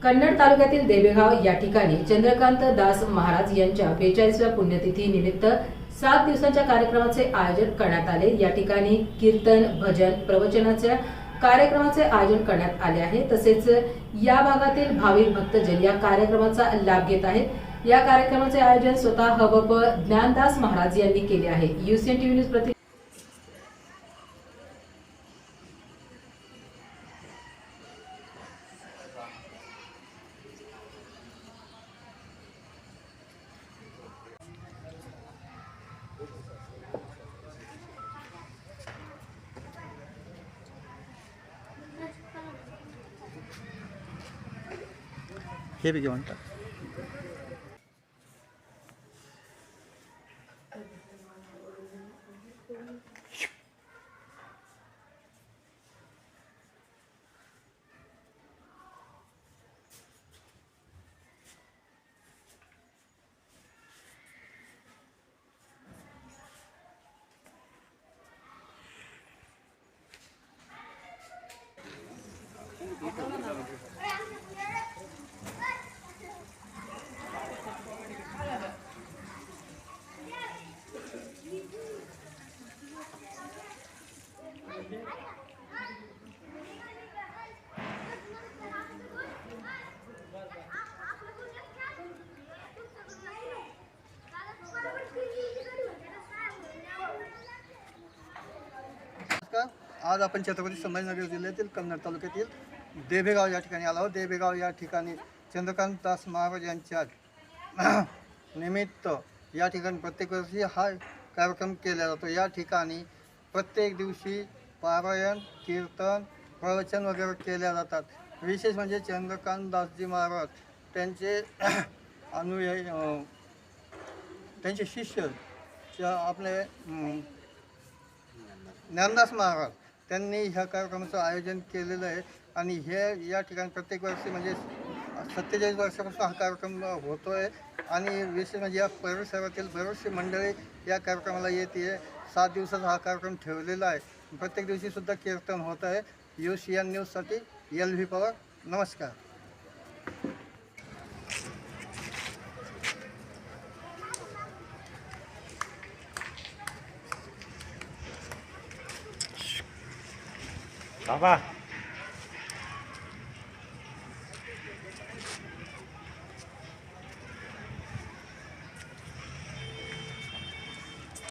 कन्नड तालुक्यातील देवेगाव या ठिकाणी चंद्रकांत दास महाराज यांच्या 42व्या पुण्यतिथी निमित्त 7 दिवसांच्या कार्यक्रमाचे आयोजन करण्यात आले। या ठिकाणी कीर्तन, भजन, प्रवचनाच्या कार्यक्रमाचे आयोजन करण्यात आले आहे। तसेच या भागातील भाविक भक्तजन या कार्यक्रमाचा लाभ घेत आहेत। या कार्यक्रमाचे आयोजन स्वतः हबप ज्ञानदास महाराज यांनी केले आहे। UCN TV न्यूज प्रति हे बी घेऊन टाक। आज आपण छत्रपती संभाजीनगर जिल्ह्यातील कन्नड तालुक्यातील देवेगाव या ठिकाणी आलो आहोत। देवेगाव या ठिकाणी चंद्रकांत दास महाराज यांच्या निमित्त या ठिकाणी प्रत्येक वर्षी हा कार्यक्रम केला जातो। या ठिकाणी प्रत्येक दिवशी पारायण, कीर्तन, प्रवचन वगैरे केल्या जातात। विशेष म्हणजे चंद्रकांत दासजी महाराज त्यांचे अनुयायी, त्यांचे शिष्य आपले ज्ञानदास महाराज त्यांनी ह्या कार्यक्रमाचं आयोजन केलेलं आहे। आणि हे या ठिकाणी प्रत्येक वर्षी म्हणजे 47 वर्षापासून हा कार्यक्रम होतो आहे। आणि विशेष म्हणजे या परिसरातील बरीचशी मंडळी या कार्यक्रमाला येते। 7 दिवसाचा हा कार्यक्रम ठेवलेला आहे। प्रत्येक दिवशीसुद्धा कीर्तन होत आहे। UCN न्यूजसाठी LV पवार, नमस्कार। बाबा